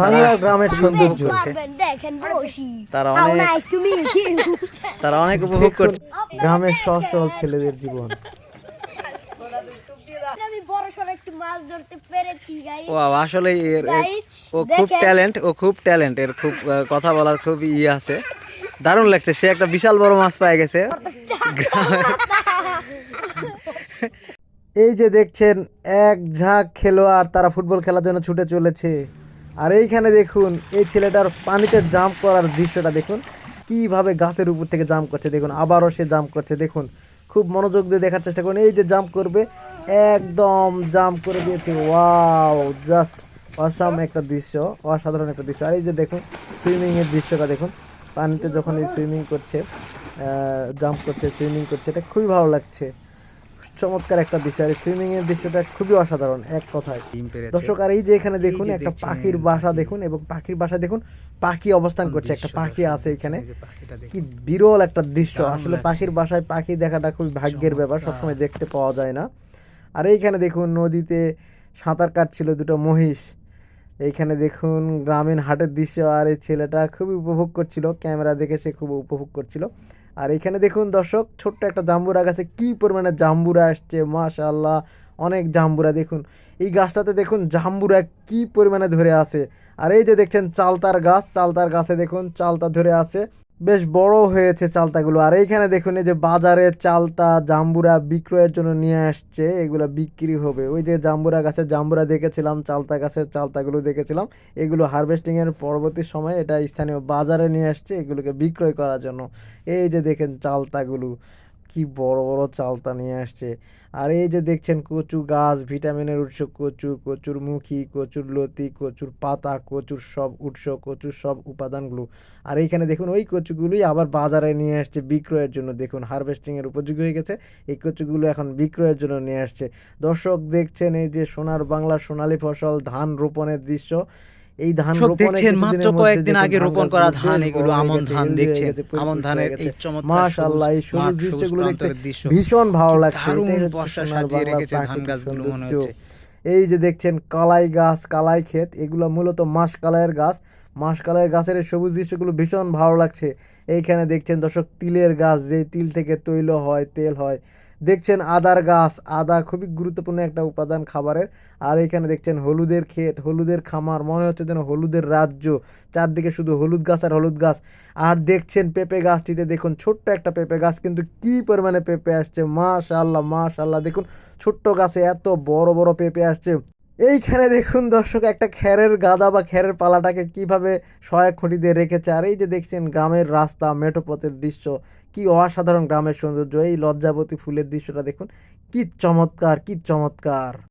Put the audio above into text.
বাংলা গ্রামের সৌন্দর্য তারা অনেক তারা অনেক উপভোগ করছে গ্রামের সহজ সরল ছেলেদের জীবন। আমি বড় সড় একটু মাছ ধরতে পেরেছি গাইস। ও আসলে ও খুব ট্যালেন্ট, ও খুব ট্যালেন্ট, এর খুব কথা বলার খুব আছে। দারুণ লাগছে, সে একটা বিশাল বড় মাছ পেয়ে গেছে। এই যে দেখছেন এক ঝাঁক খেলোয়াড়, তারা ফুটবল খেলার জন্য ছুটে চলেছে। আর এইখানে দেখুন এই ছেলেটার পানিতে জাম্প করার দৃশ্যটা দেখুন, কিভাবে গাছের উপর থেকে জাম্প করছে। দেখুন আবারও সে জাম্প করছে, দেখুন খুব মনোযোগ দিয়ে দেখার চেষ্টা করুন। এই যে জাম্প করবে, একদম জাম্প করে দিয়েছে। ওয়াও, জাস্ট অসাম একটা দৃশ্য, অসাধারণ একটা দৃশ্য। আর এই যে দেখুন সুইমিংয়ের দৃশ্যটা দেখুন, পানিতে যখন এই সুইমিং করছে, জাম্প করছে, সুইমিং করছে, এটা খুবই ভালো লাগছে। চমৎকার একটা দৃশ্য, আর সুইমিং এর দৃশ্যটা খুবই অসাধারণ এক কথায় দর্শক। আর এই যে এখানে দেখুন একটা পাখির বাসা দেখুন, এবং পাখির বাসা দেখুন পাখি অবস্থান করছে, একটা পাখি আছে এখানে। কি বিরল একটা দৃশ্য আসলে, পাখির বাসায় পাখি দেখাটা খুবই ভাগ্যের ব্যাপার, সবসময় দেখতে পাওয়া যায় না। আর এইখানে দেখুন নদীতে সাঁতার কাটছিল দুটো মহিষ। এইখানে দেখুন গ্রামীণ হাটের দৃশ্য, আর এই ছেলেটা খুবই উপভোগ করছিল, ক্যামেরা দেখে সে খুব উপভোগ করছিল। আর এখানে দেখুন দর্শক ছোট্ট একটা জাম্বুরা গাছে কি পরিমাণে জাম্বুরা আসছে, মাশাআল্লাহ অনেক জাম্বুরা। দেখুন এই গাছটাতে দেখুন জাম্বুরা কি পরিমাণে ধরে আছে। আর এই যে দেখছেন চালতার গাছ, চালতার গাছে দেখুন চালতা ধরে আছে, বেশ বড় হয়েছে চালতাগুলো। আর এইখানে দেখুন এই যে বাজারে চালতা জাম্বুরা বিক্রয়ের জন্য নিয়ে আসছে, এগুলো বিক্রি হবে। ওই যে জাম্বুরা গাছের জাম্বুরা দেখেছিলাম, চালতা গাছের চালতাগুলো দেখেছিলাম, এগুলো হারভেস্টিং এর পরবর্তী সময়ে এটা স্থানীয় বাজারে নিয়ে আসছে এগুলোকে বিক্রয় করার জন্য। এই যে দেখেন চালতাগুলো কি বড় বড় চালতা নিয়ে আসছে। আর এই যে দেখছেন কচু গাছ, ভিটামিনের উৎস কচু, কচুর মুখী, কচুর লতি, কচুর পাতা, কচুর সব উৎস, কচুর সব উপাদানগুলো। আর এইখানে দেখুন ওই কচুগুলোই আবার বাজারে নিয়ে আসছে বিক্রয়ের জন্য। দেখুন হারভেস্টিং এর উপযোগী হয়ে গেছে, এই কচুগুলো এখন বিক্রয়ের জন্য নিয়ে আসছে। দর্শক দেখছেন এই যে সোনার বাংলা সোনালী ফসল ধান রোপণের দৃশ্য। এই ধান দেখছেন মাত্র কয়েকদিন আগে রোপণ করা ধান, এগুলো আমন ধান। দেখছেন আমন ধানের এই চমৎকার মাশাআল্লাহ এই সবুজ দৃশ্যগুলো দেখতে ভীষণ ভালো লাগছে। এটাই হচ্ছে সাজিয়ে রেখেছে ধান গাছগুলো মনে হচ্ছে। এই যে দেখছেন কালাই গাছ, কালাই ক্ষেত, এগুলো মূলত মাসকালাইয়ের গাছ। মাসকালাইয়ের গাছের এই সবুজ দৃশ্যগুলো ভীষণ ভালো লাগছে। এইখানে দেখছেন দর্শক তিলের গাছ, যে তিল থেকে তৈল হয়, তেল হয়। দেখছেন আদার গাছ, আদা খুবই গুরুত্বপূর্ণ একটা উপাদান খাবারের। আর এখানে দেখছেন হলুদের ক্ষেত, হলুদের খামার, মনে হচ্ছে যেন হলুদের রাজ্য, চারদিকে শুধু হলুদ গাছ আর হলুদ গাছ। আর দেখছেন পেঁপে গাছটিতে দেখুন ছোট্ট একটা পেঁপে গাছ, কিন্তু কি পরিমাণে পেঁপে আসছে, মাশাআল্লাহ মাশাআল্লাহ। দেখুন ছোট্ট গাছে এত বড় বড় পেঁপে আসছে। এইখানে দেখুন দর্শক একটা খ্যারের গাদা বা খ্যারের পালাটাকে কিভাবে সহায়ক খুঁটি দিয়ে রেখেছে। আর এই যে দেখছেন গ্রামের রাস্তা, মেঠোপথের দৃশ্য, কি অসাধারণ গ্রামের সৌন্দর্য। এই লজ্জাবতী ফুলের দৃশ্যটা দেখুন, কি চমৎকার, কি চমৎকার।